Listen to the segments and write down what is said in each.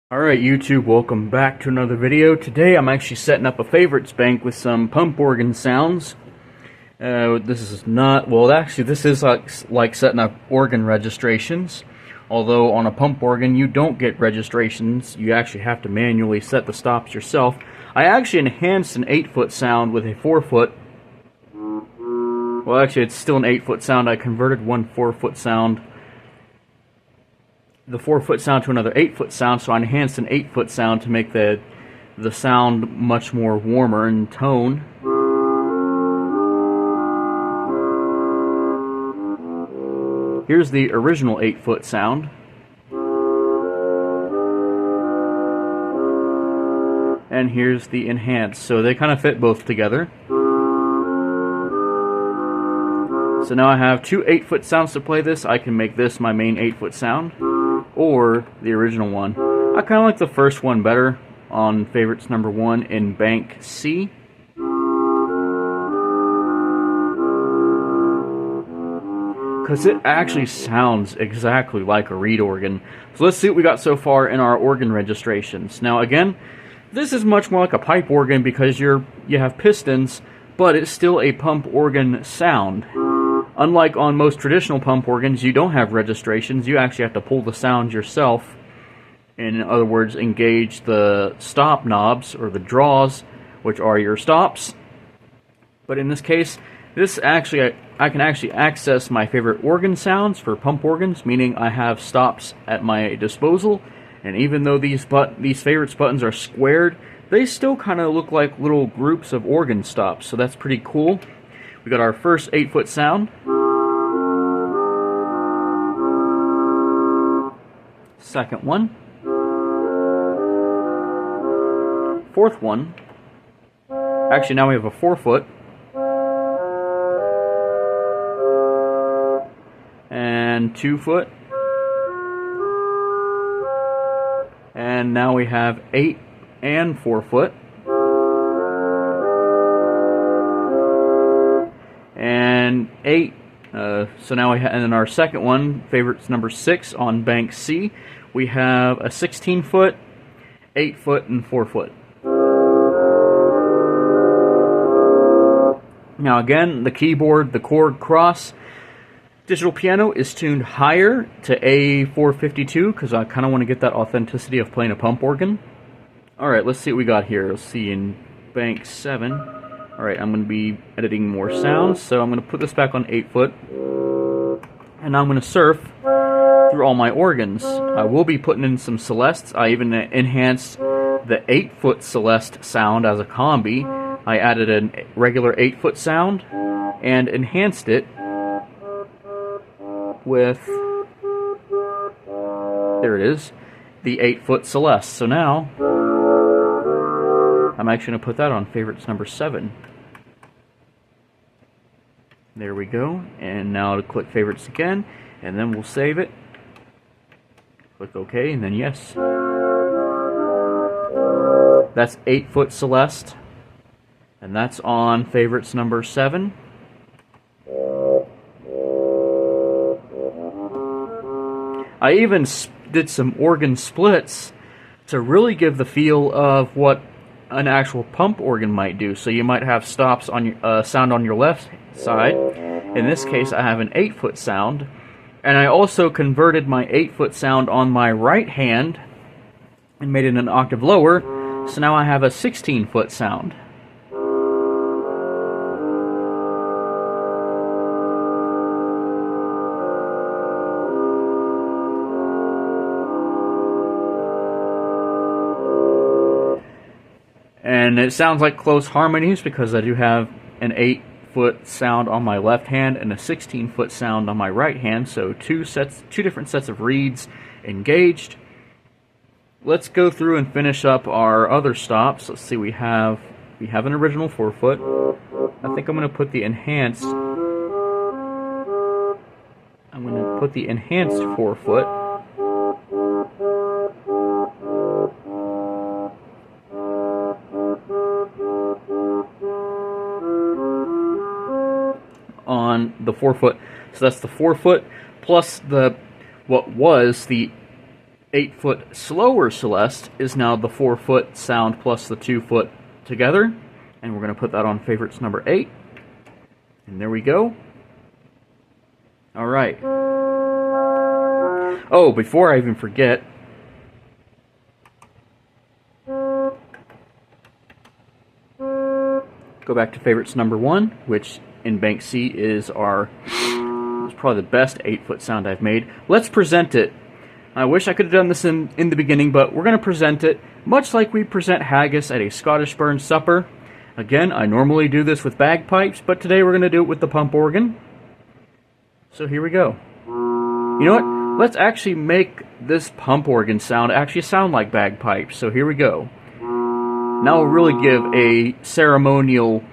Alright YouTube, welcome back to another video. Today I'm actually setting up a favorites bank with some pump organ sounds. This is not, well actually this is like setting up organ registrations. Although on a pump organ you don't get registrations, you actually have to manually set the stops yourself. I actually enhanced an 8-foot sound with a 4-foot. Well actually it's still an 8-foot sound, I converted one 4-foot sound. The 4-foot sound to another 8-foot sound, so I enhanced an 8-foot sound to make the sound much more warmer in tone. Here's the original 8-foot sound. And here's the enhanced, so they kind of fit both together. So now I have two 8-foot sounds to play this. I can make this my main 8-foot sound, or the original one. I kind of like the first one better on favorites number 1 in bank C. Because it actually sounds exactly like a reed organ. So let's see what we got so far in our organ registrations. Now again, this is much more like a pipe organ because you have pistons, but it's still a pump organ sound. Unlike on most traditional pump organs, you don't have registrations. You actually have to pull the sound yourself. In other words, engage the stop knobs, or the draws, which are your stops. But in this case, I can actually access my favorite organ sounds for pump organs, meaning I have stops at my disposal. And even though these favorites buttons are squared, they still kind of look like little groups of organ stops, so that's pretty cool. We got our first 8-foot sound. Second one. Fourth one. Actually, now we have a 4-foot. And 2-foot. And now we have 8 and 4-foot. And 8. So now we and then our second one, favorites number 6 on bank C, we have a 16-foot, 8-foot, and 4-foot. Now again, the keyboard, the Korg Kross digital piano is tuned higher to A452 because I kind of want to get that authenticity of playing a pump organ. Alright, let's see what we got here. Let's see in bank 7. Alright, I'm going to be editing more sounds, so I'm going to put this back on 8-foot. And now I'm going to surf through all my organs. I will be putting in some Celestes. I even enhanced the 8-foot Celeste sound as a combi. I added a regular 8-foot sound and enhanced it with, there it is, the 8-foot Celeste. So now I'm actually going to put that on favorites number 7. There we go. And now to click favorites again, and then we'll save it. Click OK, and then yes. That's 8-foot Celeste, and that's on favorites number 7. I even did some organ splits to really give the feel of what an actual pump organ might do. So you might have stops on your sound on your left side. In this case, I have an 8-foot sound, and I also converted my 8-foot sound on my right hand and made it an octave lower. So now I have a 16-foot sound. And it sounds like close harmonies because I do have an 8-foot sound on my left hand and a 16-foot sound on my right hand, so two different sets of reeds engaged. Let's go through and finish up our other stops. Let's see, we have an original 4-foot. I think I'm going to put the enhanced 4-foot. On the 4-foot, so that's the 4-foot plus what was the 8-foot slower Celeste is now the 4-foot sound plus the 2-foot together. And we're going to put that on favorites number 8. And there we go. Alright. Oh, before I even forget, go back to favorites number 1, which in Bank C is probably the best 8-foot sound I've made. Let's present it. I wish I could have done this in the beginning, but we're going to present it much like we present haggis at a Scottish burn supper. Again, I normally do this with bagpipes, but today we're going to do it with the pump organ. So here we go. You know what? Let's actually make this pump organ sound actually sound like bagpipes. So here we go. Now we'll really give a ceremonial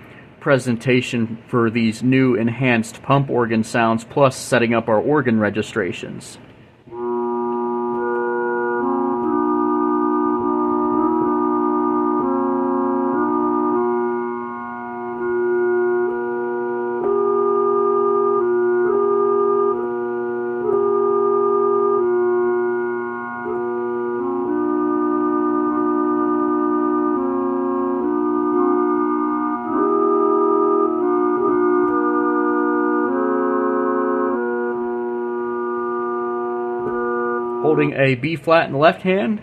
presentation for these new enhanced pump organ sounds, plus setting up our organ registrations. Holding a B flat in the left hand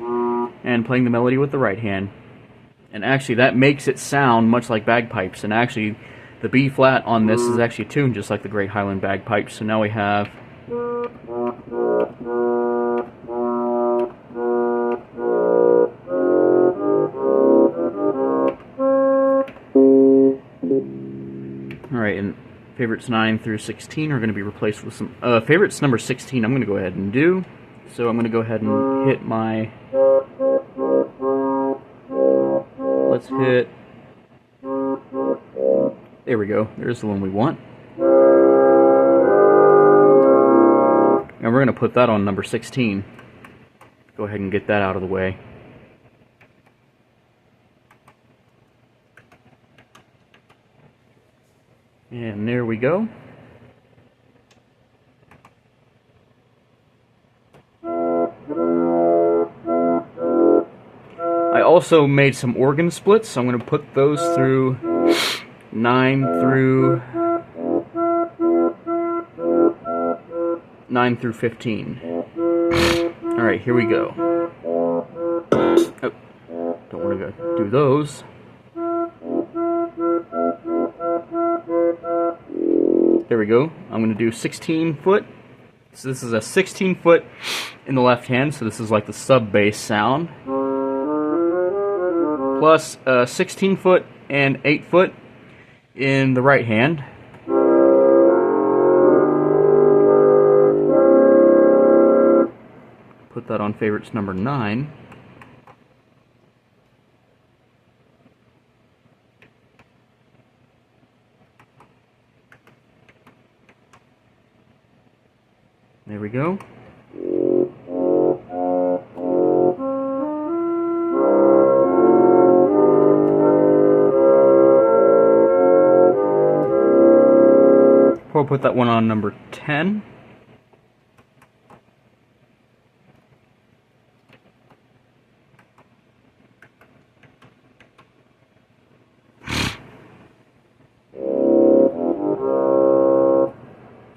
and playing the melody with the right hand. And actually that makes it sound much like bagpipes, and actually the B flat on this is actually tuned just like the Great Highland Bagpipes. So now we have alright, and favorites 9 through 16 are going to be replaced with some favorites number 16 I'm going to go ahead and do. So I'm going to go ahead and hit my, let's hit, there we go, there's the one we want. And we're going to put that on number 16. Go ahead and get that out of the way. And there we go. I also made some organ splits, so I'm going to put those through 9 through 15. Alright, here we go. Oh, don't want to go do those. There we go. I'm going to do 16 foot. So this is a 16 foot in the left hand, so this is like the sub bass sound. Plus 16 foot and 8 foot in the right hand. Put that on favorites number 9. There we go. We'll put that one on number 10.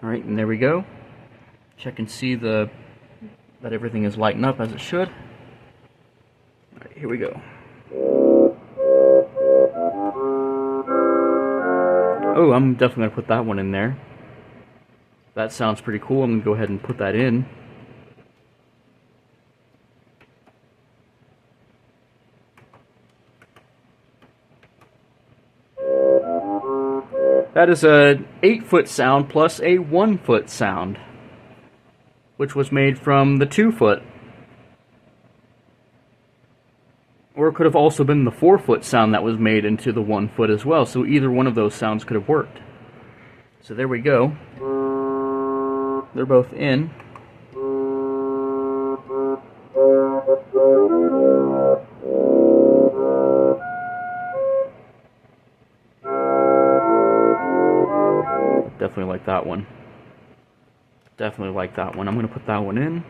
Alright, and there we go. Check and see that everything is lighting up as it should. Alright, here we go. Oh, I'm definitely going to put that one in there. That sounds pretty cool. I'm going to go ahead and put that in. That is an 8-foot sound plus a 1-foot sound, which was made from the 2-foot. Or it could have also been the 4-foot sound that was made into the 1-foot as well, so either one of those sounds could have worked. So there we go. They're both in. Definitely like that one. Definitely like that one. I'm going to put that one in.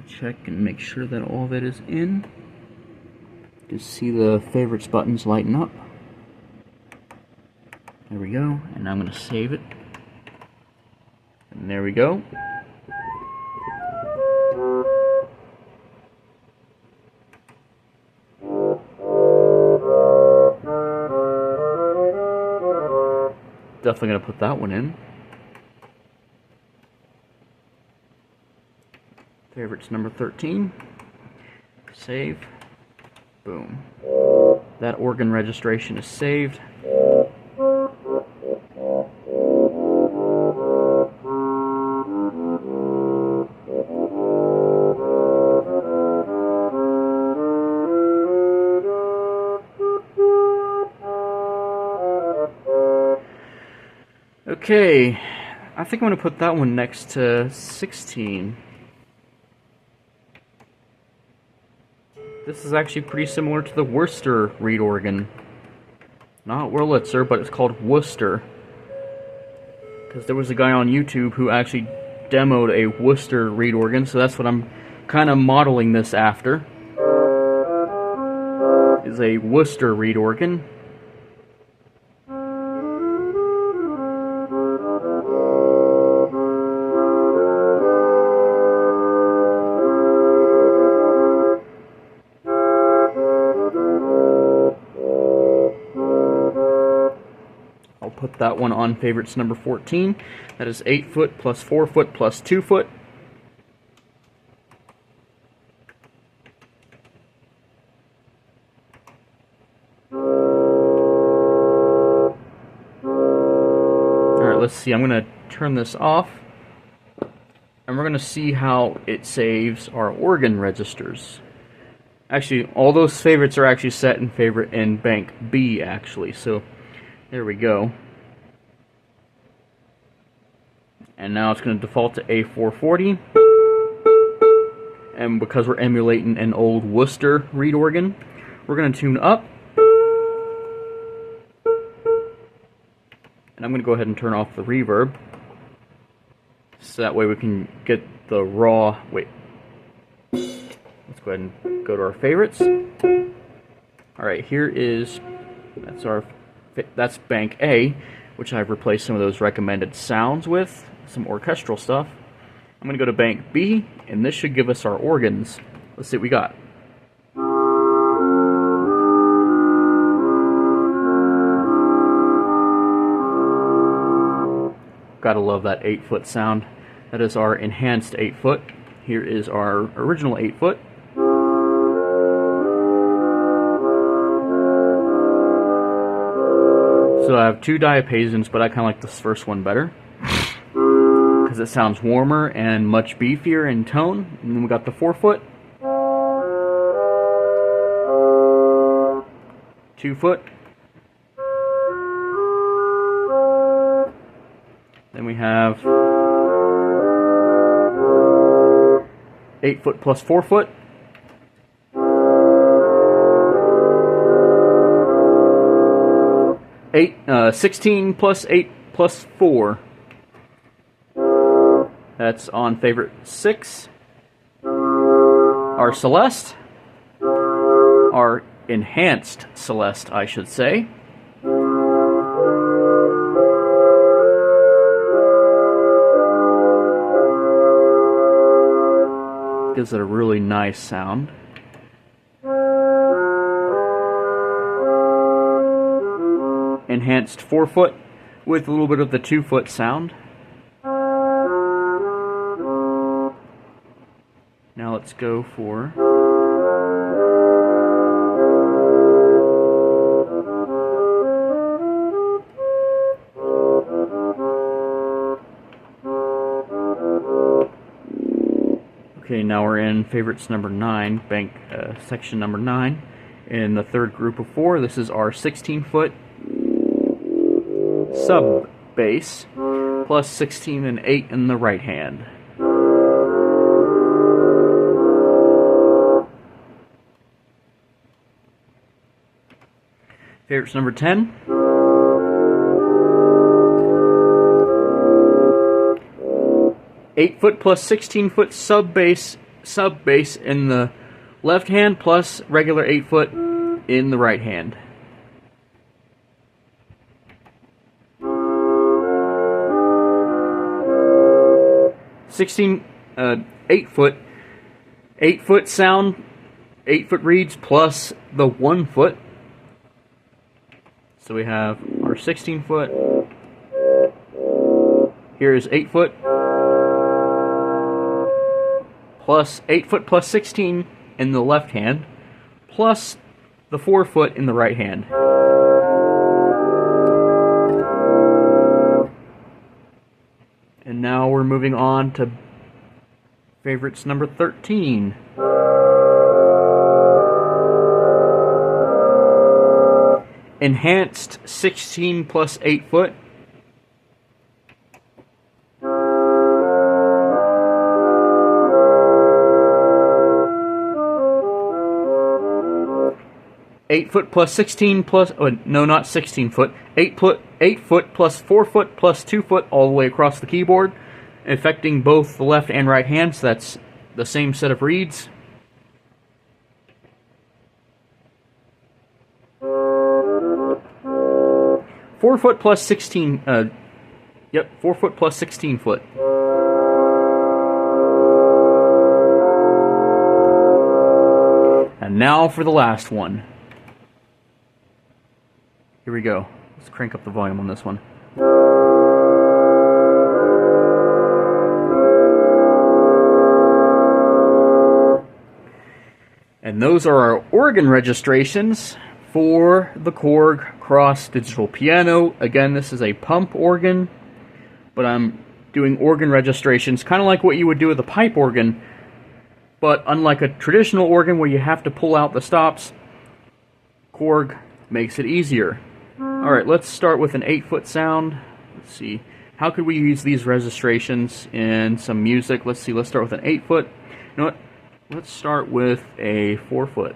check and make sure that all of it is in. Just see the favorites buttons lighten up. There we go, and I'm going to save it. And there we go. Definitely going to put that one in. Favorites number 13. Save. Boom. That organ registration is saved. Okay, I think I'm going to put that one next to 16. This is actually pretty similar to the Worcester reed organ. Not Wurlitzer, but it's called Worcester. Because there was a guy on YouTube who actually demoed a Worcester reed organ, so that's what I'm kind of modeling this after. Is a Worcester reed organ. Put that one on favorites number 14. That is 8 foot plus 4 foot plus 2 foot. Alright, let's see. I'm going to turn this off. And we're going to see how it saves our organ registers. Actually, all those favorites are actually set in bank B, actually. So, there we go. And now it's going to default to A440. And because we're emulating an old Worcester reed organ, we're going to tune up. And I'm going to go ahead and turn off the reverb. So that way we can get the raw... Wait. Let's go ahead and go to our favorites. Alright, here is... That's bank A, which I've replaced some of those recommended sounds with. Some orchestral stuff. I'm going to go to bank B, and this should give us our organs. Let's see what we got. Gotta love that 8-foot sound. That is our enhanced 8-foot. Here is our original 8-foot. So I have two diapasons, but I kind of like this first one better. Because it sounds warmer and much beefier in tone. And then we got the 4-foot. 2-foot. Then we have 8-foot plus 4-foot. 16 plus 8 plus 4. That's on favorite 6. Our Celeste. Our enhanced Celeste, I should say. Gives it a really nice sound. Enhanced 4-foot with a little bit of the 2-foot sound. Now let's go for okay, now we're in favorites number 9, bank section number 9. In the third group of 4, this is our 16-foot sub bass plus 16 and 8 in the right hand. Favorites number 10. Eight foot plus 16-foot sub bass sub bass in the left hand plus regular 8-foot in the right hand. Eight foot sound, 8-foot reeds plus the 1-foot. So we have our 16-foot. Here is 8-foot plus 8-foot plus 16 in the left hand, plus the 4-foot in the right hand. And now we're moving on to favorites number 13. Enhanced 16 plus 8-foot. Eight foot plus 16 plus, oh, no, not 16 foot. 8 foot plus 4 foot plus 2 foot all the way across the keyboard, affecting both the left and right hands. That's the same set of reeds. Four foot plus 16. 4 foot plus 16 foot. And now for the last one. Here we go. Let's crank up the volume on this one. And those are our organ registrations for the Korg Kross digital piano. Again, this is a pump organ, but I'm doing organ registrations kind of like what you would do with a pipe organ, but unlike a traditional organ where you have to pull out the stops, Korg makes it easier. Alright, let's start with an 8-foot sound. Let's see, how could we use these registrations in some music? Let's see, let's start with an 8-foot. You know what? Let's start with a 4-foot.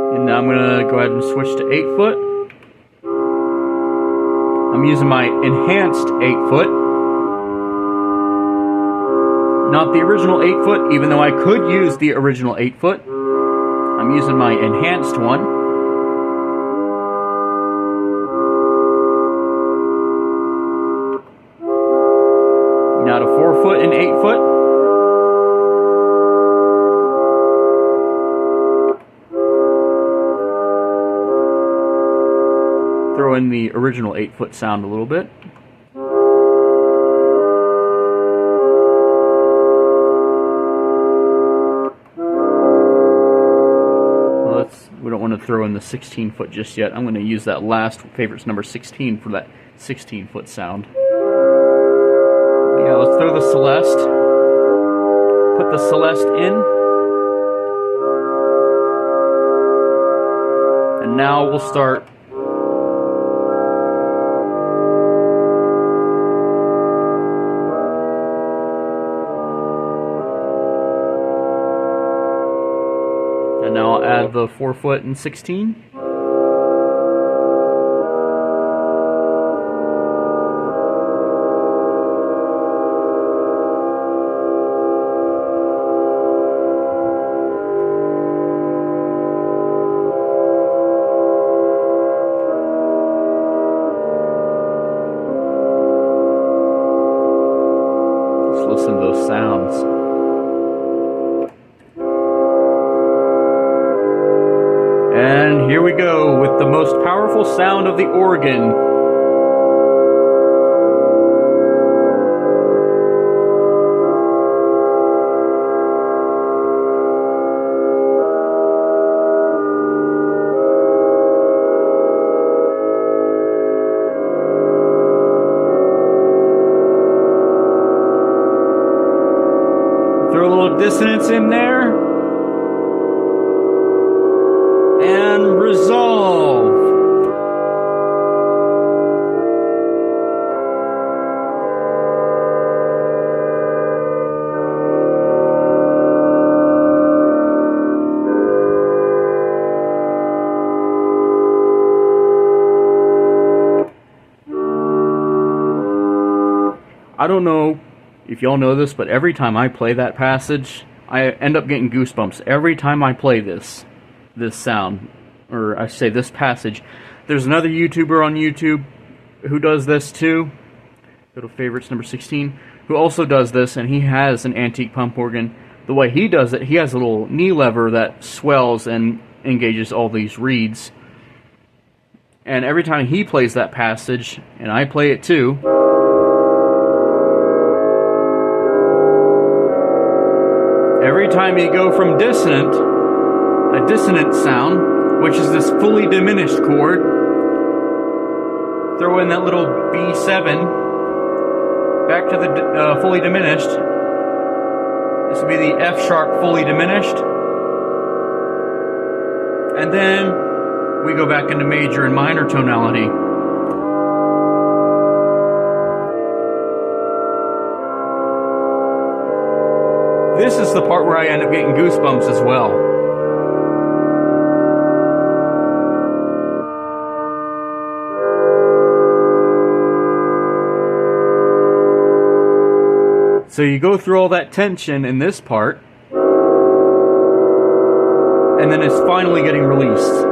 And now I'm going to go ahead and switch to 8-foot. I'm using my enhanced 8-foot. Not the original 8-foot, even though I could use the original 8-foot. I'm using my enhanced one. Now to 4-foot and 8-foot. Throw in the original 8-foot sound a little bit. Well, we don't want to throw in the 16-foot just yet. I'm going to use that last favorites number 16 for that 16-foot sound. Yeah, let's throw the Celeste. Put the Celeste in. And now we'll start. And now I'll add the 4-foot and 16. Just listen to those sounds. And here we go with the most powerful sound of the organ. Throw a little dissonance in there. And resolve. I don't know if y'all know this, but every time I play that passage, I end up getting goosebumps. Every time I play this sound, or I say this passage. There's another YouTuber on YouTube who does this too. Go to favorites number 16, who also does this, and he has an antique pump organ. The way he does it, he has a little knee lever that swells and engages all these reeds. And every time he plays that passage, and I play it too, every time you go from dissonant, a dissonant sound, which is this fully diminished chord, throw in that little B7, back to the fully diminished. This would be the F sharp fully diminished. And then we go back into major and minor tonality. This is the part where I end up getting goosebumps as well. So you go through all that tension in this part, and then it's finally getting released.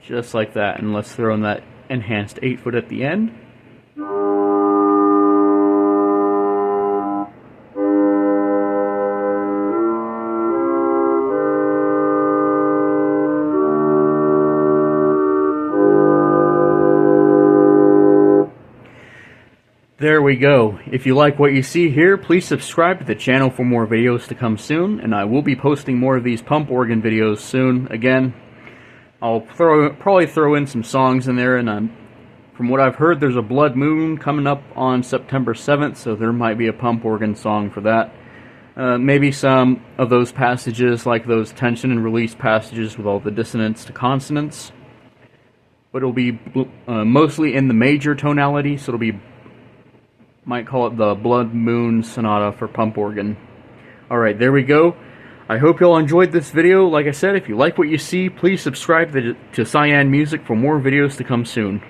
Just like that, and let's throw in that enhanced 8-foot at the end. There we go. If you like what you see here, please subscribe to the channel for more videos to come soon, and I will be posting more of these pump organ videos soon. Again, I'll probably throw in some songs in there, and from what I've heard, there's a Blood Moon coming up on September 7th, so there might be a pump organ song for that. Maybe some of those passages, like those tension and release passages with all the dissonance to consonants. But it'll be mostly in the major tonality, so it'll be, might call it the Blood Moon Sonata for pump organ. Alright, there we go. I hope y'all enjoyed this video. Like I said, if you like what you see, please subscribe to Cyan Music for more videos to come soon.